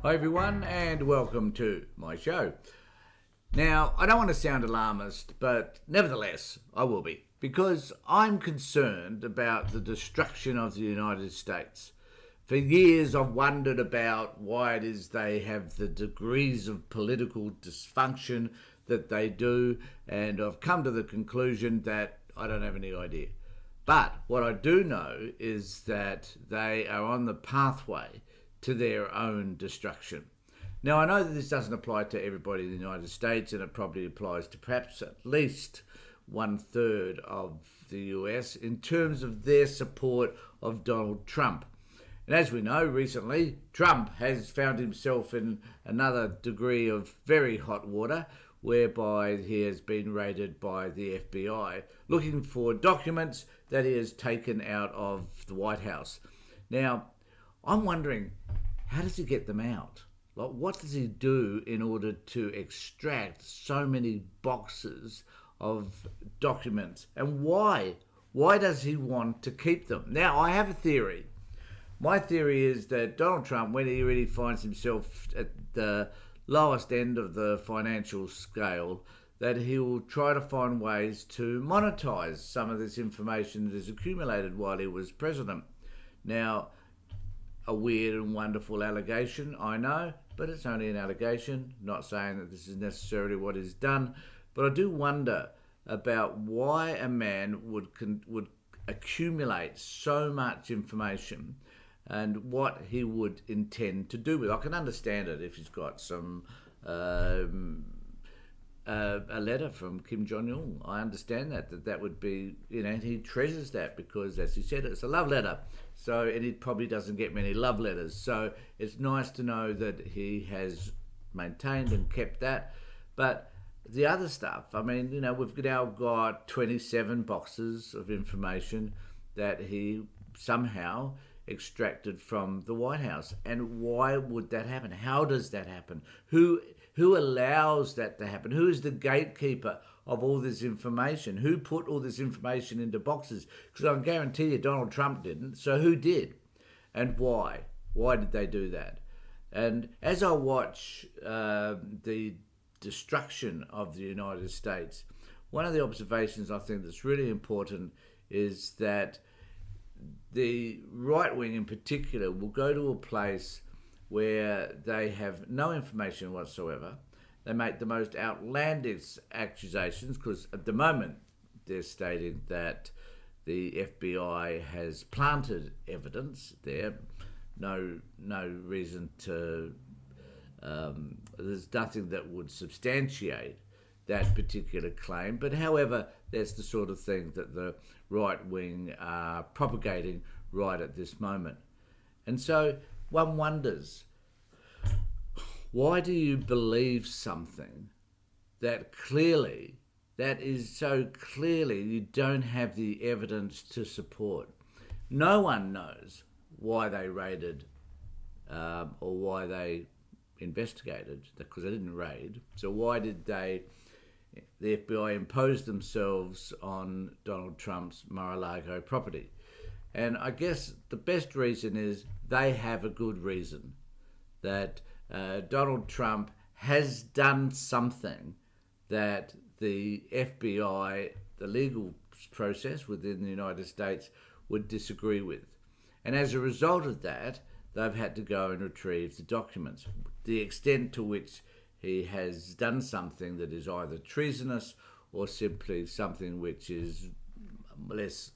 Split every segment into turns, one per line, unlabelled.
Hi everyone and welcome to my show. Now, I don't want to sound alarmist, but nevertheless, I will be, because I'm concerned about the destruction of the United States. For years, I've wondered about why it is they have the degrees of political dysfunction that they do, and I've come to the conclusion that I don't have any idea. But what I do know is that they are on the pathway to their own destruction. Now, I know that this doesn't apply to everybody in the United States, and it probably applies to perhaps at least 1/3 of the US in terms of their support of Donald Trump. And as we know, recently, Trump has found himself in another degree of very hot water, whereby he has been raided by the FBI, looking for documents that he has taken out of the White House. Now, I'm wondering, how does he get them out? Like, what does he do in order to extract so many boxes of documents? And why? Why does he want to keep them? Now, I have a theory. My theory is that Donald Trump, when he really finds himself at the lowest end of the financial scale, that he will try to find ways to monetize some of this information that is accumulated while he was president. Now, a weird and wonderful allegation, I know, but it's only an allegation, not saying that this is necessarily what is done. But I do wonder about why a man would accumulate so much information and what he would intend to do with it. I can understand it if he's got some a letter from Kim Jong-un. I understand that would be, he treasures that because, as he said, it's a love letter. So, and he probably doesn't get many love letters. So it's nice to know that he has maintained and kept that. But the other stuff, we've now got 27 boxes of information that he somehow extracted from the White House. And why would that happen? How does that happen? Who allows that to happen? Who is the gatekeeper of all this information? Who put all this information into boxes? Because I can guarantee you Donald Trump didn't. So who did? And why? Why did they do that? And as I watch the destruction of the United States, one of the observations I think that's really important is that the right wing in particular will go to a place where they have no information whatsoever. They make the most outlandish accusations because at the moment they're stating that the FBI has planted evidence there. No reason to. There's nothing that would substantiate that particular claim. But however, that's the sort of thing that the right wing are propagating right at this moment. And so one wonders, why do you believe something that is so clearly you don't have the evidence to support? No one knows why they raided or why they investigated, because they didn't raid. So why did the FBI impose themselves on Donald Trump's Mar-a-Lago property? And I guess the best reason is they have a good reason that Donald Trump has done something that the FBI, the legal process within the United States, would disagree with. And as a result of that, they've had to go and retrieve the documents. The extent to which he has done something that is either treasonous or simply something which is less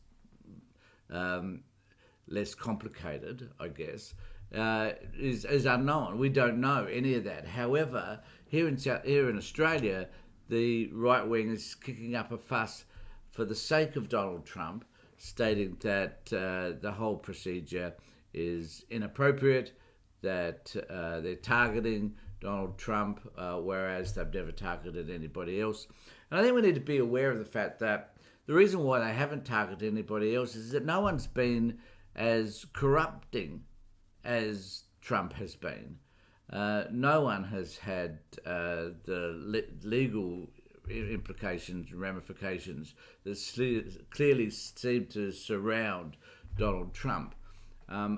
complicated, I guess, is unknown. We don't know any of that. However, here in Australia, the right wing is kicking up a fuss for the sake of Donald Trump, stating that the whole procedure is inappropriate, that they're targeting Donald Trump, whereas they've never targeted anybody else. And I think we need to be aware of the fact that the reason why they haven't targeted anybody else is that no one's been as corrupting as Trump has been. No one has had the legal implications and ramifications that clearly seem to surround Donald Trump. I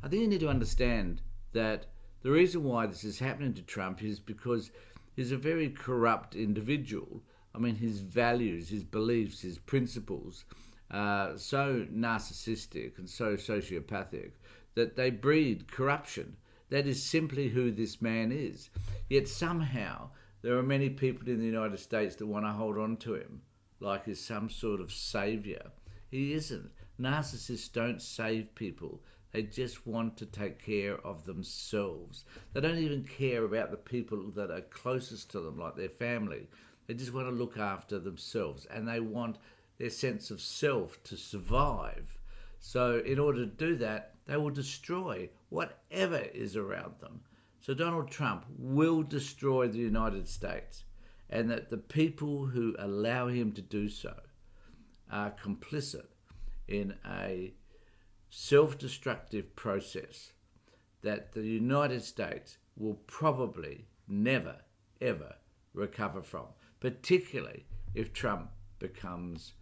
think you need to understand that The reason why this is happening to Trump is because he's a very corrupt individual. I mean, his values, his beliefs, his principles are so narcissistic and so sociopathic that they breed corruption. That is simply who this man is. Yet somehow there are many people in the United States that want to hold on to him like he's some sort of saviour. He isn't. Narcissists don't save people. They just want to take care of themselves. They don't even care about the people that are closest to them, like their family. They just want to look after themselves, and they want their sense of self to survive. So in order to do that, they will destroy whatever is around them. So Donald Trump will destroy the United States, and that the people who allow him to do so are complicit in a self-destructive process that the United States will probably never, ever recover from, particularly if Trump becomes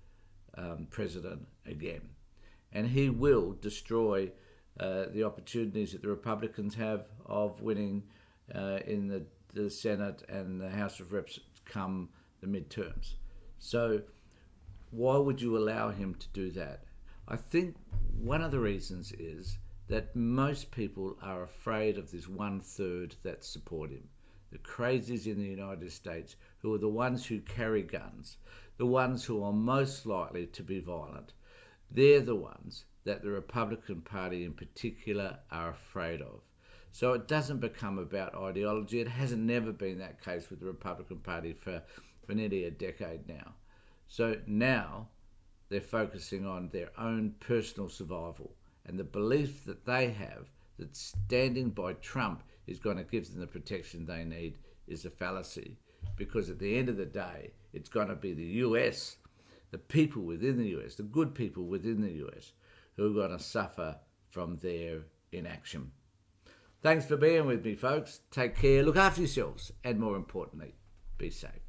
president again. And he will destroy the opportunities that the Republicans have of winning in the Senate and the House of Reps come the midterms. So why would you allow him to do that? I think one of the reasons is that most people are afraid of this 1/3 that support him. The crazies in the United States, who are the ones who carry guns, the ones who are most likely to be violent. They're the ones that the Republican Party in particular are afraid of. So it doesn't become about ideology. It hasn't never been that case with the Republican Party for nearly a decade now. So now they're focusing on their own personal survival, and the belief that they have that standing by Trump is going to give them the protection they need is a fallacy, because at the end of the day, it's going to be the US, the people within the US, the good people within the US, who are going to suffer from their inaction. Thanks for being with me, folks. Take care, look after yourselves, and more importantly, be safe.